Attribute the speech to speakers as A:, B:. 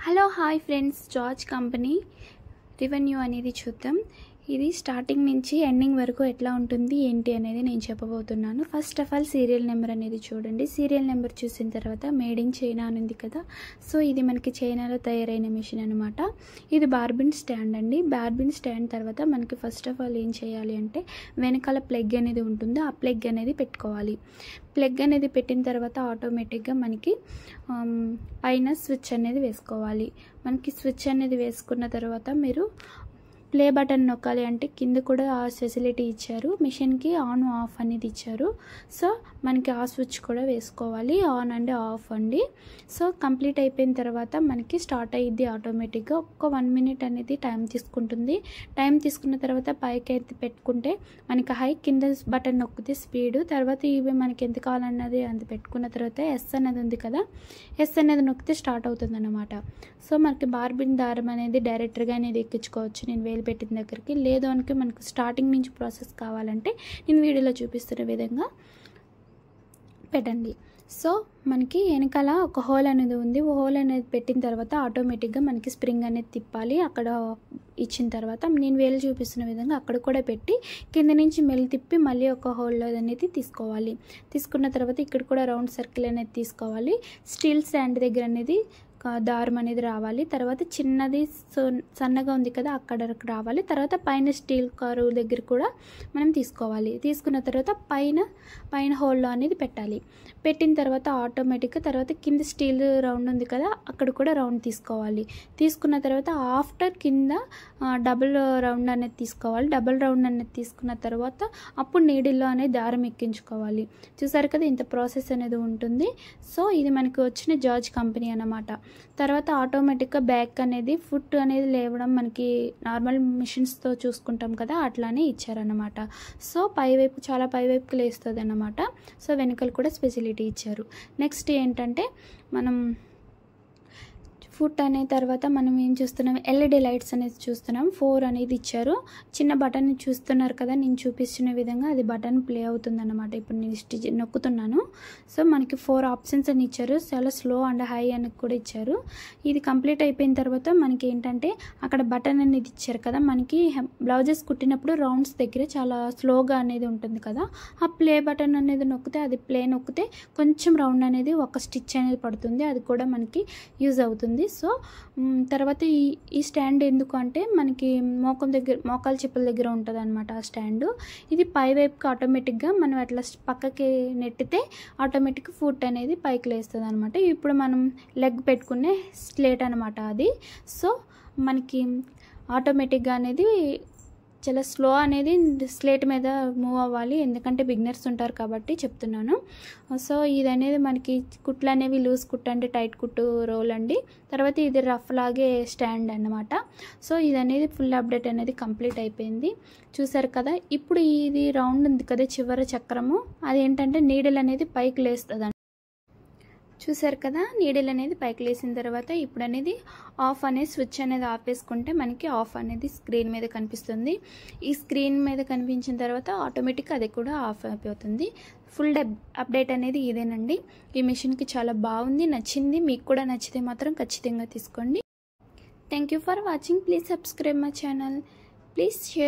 A: Hello hi friends, George company revenue అనేది చూద్దాం. ఇది స్టార్టింగ్ నుంచి ఎండింగ్ వరకు ఎట్లా ఉంటుంది ఏంటి అనేది నేను చెప్పబోతున్నాను. First of all serial number అనేది చూడండి. సీరియల్ నెంబర్ చూసిన తర్వాత మేడ్ ఇన్ చైనా అని ఉంది కదా. సో ఇది మనకి చైనాలో తయారైన మిషన్ అనమాట. ఇది బార్బిన్ స్టాండ్ అండి. బార్బిన్ స్టాండ్ తర్వాత మనకి ఫస్ట్ ఆఫ్ ఆల్ ఏం చేయాలి అంటే వెనకాల ప్లగ్ అనేది ఉంటుంది, ఆ ప్లగ్ అనేది పెట్టుకోవాలి. ప్లగ్ అనేది పెట్టిన తర్వాత ఆటోమేటిక్గా మనకి పైన స్విచ్ అనేది వేసుకోవాలి. మనకి స్విచ్ అనేది వేసుకున్న తర్వాత మీరు ప్లే బటన్ నొక్కాలి. అంటే కింద కూడా ఆ ఫెసిలిటీ ఇచ్చారు, మిషన్కి ఆన్ ఆఫ్ అనేది ఇచ్చారు. సో మనకి ఆ స్విచ్ కూడా వేసుకోవాలి, ఆన్ అండ్ ఆఫ్ అండి. సో కంప్లీట్ అయిపోయిన తర్వాత మనకి స్టార్ట్ అయ్యిద్ది ఆటోమేటిక్గా. ఒక 1 minute అనేది టైం తీసుకుంటుంది. టైం తీసుకున్న తర్వాత పైకి అయితే పెట్టుకుంటే మనకి హై, కింద బటన్ నొక్కితే స్పీడ్, తర్వాత ఇవి మనకి ఎంత కావాలన్నది అంత పెట్టుకున్న తర్వాత ఎస్ అనేది ఉంది కదా, ఎస్ అనేది నొక్కితే స్టార్ట్ అవుతుంది అన్నమాట. సో మనకి బార్బిన్ దారం అనేది డైరెక్ట్గా అనేది ఎక్కించుకోవచ్చు నేను వేలు పెట్టిన దగ్గరికి. లేదు అనుకో మనకు స్టార్టింగ్ నుంచి ప్రాసెస్ కావాలంటే నేను వీడియోలో చూపిస్తున్న విధంగా పెట్టండి. సో మనకి వెనకాల ఒక హోల్ అనేది ఉంది. హోల్ అనేది పెట్టిన తర్వాత ఆటోమేటిక్గా మనకి స్ప్రింగ్ అనేది తిప్పాలి. అక్కడ ఇచ్చిన తర్వాత నేను వేలు చూపిస్తున్న విధంగా అక్కడ కూడా పెట్టి కింద నుంచి మెల్లి తిప్పి మళ్ళీ ఒక హోల్ అనేది తీసుకోవాలి. తీసుకున్న తర్వాత ఇక్కడ కూడా రౌండ్ సర్కిల్ అనేది తీసుకోవాలి. స్టీల్ స్టాండ్ దగ్గర అనేది దారం అనేది రావాలి. తర్వాత చిన్నది సన్నగా ఉంది కదా అక్కడికి రావాలి. తర్వాత పైన స్టీల్ కరువు దగ్గర కూడా మనం తీసుకోవాలి. తీసుకున్న తర్వాత పైన హోల్లో అనేది పెట్టాలి. పెట్టిన తర్వాత ఆటోమేటిక్గా తర్వాత కింద స్టీల్ రౌండ్ ఉంది కదా అక్కడ కూడా రౌండ్ తీసుకోవాలి. తీసుకున్న తర్వాత ఆఫ్టర్ కింద డబుల్ రౌండ్ అనేది తీసుకోవాలి. డబుల్ రౌండ్ అనేది తీసుకున్న తర్వాత అప్పుడు నీడిల్లో అనేది దారం ఎక్కించుకోవాలి. చూసారు కదా ఇంత ప్రాసెస్ అనేది ఉంటుంది. సో ఇది మనకి వచ్చిన జార్జ్ కంపెనీ అన్నమాట. తర్వాత ఆటోమేటిక్గా బ్యాక్ అనేది ఫుట్ అనేది లేవడం మనకి నార్మల్ మిషన్స్తో చూసుకుంటాం కదా అట్లానే ఇచ్చారన్నమాట. సో పైవైపు చాలా పైవైపుకి లేస్తుంది అన్నమాట. సో వెనకాల కూడా స్పెషాలిటీ ఇచ్చారు. నెక్స్ట్ ఏంటంటే మనం ఫుట్ అనే తర్వాత మనం ఏం చూస్తున్నాం, ఎల్ఈడి లైట్స్ అనేది చూస్తున్నాం. 4 అనేది ఇచ్చారు. చిన్న బటన్ చూస్తున్నారు కదా నేను చూపిస్తున్న విధంగా అది బటన్ ప్లే అవుతుంది అన్నమాట. ఇప్పుడు నేను నొక్కుతున్నాను. సో మనకి 4 ఆప్షన్స్ అని ఇచ్చారు. చాలా స్లో అండ్ హై అని కూడా ఇచ్చారు. ఇది కంప్లీట్ అయిపోయిన తర్వాత మనకి ఏంటంటే అక్కడ బటన్ అనేది ఇచ్చారు కదా, మనకి బ్లౌజెస్ కుట్టినప్పుడు రౌండ్స్ దగ్గర చాలా స్లోగా అనేది ఉంటుంది కదా, ఆ ప్లే బటన్ అనేది నొక్కితే అది ప్లే నొక్కితే కొంచెం రౌండ్ అనేది ఒక స్టిచ్ అనేది పడుతుంది. అది కూడా మనకి యూజ్ అవుతుంది. సో తర్వాత ఈ స్టాండ్ ఎందుకు అంటే మనకి మోకాల చెప్పుల దగ్గర ఉంటుంది అనమాట ఆ స్టాండు. ఇది పై వైపుకి ఆటోమేటిక్గా మనం అట్లా పక్కకి నెట్టితే ఆటోమేటిక్గా ఫుట్ అనేది పైకి లేస్తుంది అనమాట. ఇప్పుడు మనం లెగ్ పెట్టుకునే స్లేట్ అనమాట అది. సో మనకి ఆటోమేటిక్గా అనేది చాలా స్లో అనేది స్లేట్ మీద మూవ్ అవ్వాలి, ఎందుకంటే బిగినర్స్ ఉంటారు కాబట్టి చెప్తున్నాను. సో ఇది అనేది మనకి కుట్లు అనేవి లూజ్ కుట్టు అంటే టైట్ కుట్టు రోల్ అండి. తర్వాత ఇది రఫ్ లాగే స్టాండ్ అన్నమాట. సో ఇది అనేది ఫుల్ అప్డేట్ అనేది కంప్లీట్ అయిపోయింది. చూసారు కదా. ఇప్పుడు ఇది రౌండ్ ఉంది కదా చివరి చక్రము, అదేంటంటే నీడిల్ అనేది పైకి లేస్తుంది. చూసారు కదా నీడిల్ అనేది పైకి లేసిన తర్వాత ఇప్పుడు అనేది ఆఫ్ అనేది స్విచ్ అనేది ఆపేసుకుంటే మనకి ఆఫ్ అనేది స్క్రీన్ మీద కనిపిస్తుంది. ఈ స్క్రీన్ మీద కనిపించిన తర్వాత ఆటోమేటిక్గా అది కూడా ఆఫ్ అయిపోతుంది. ఫుల్ అప్డేట్ అనేది ఇదేనండి. ఈ మిషన్కి చాలా బాగుంది, నచ్చింది. మీకు కూడా నచ్చితే మాత్రం ఖచ్చితంగా తీసుకోండి. Thank you for watching. Please subscribe my channel. Please share.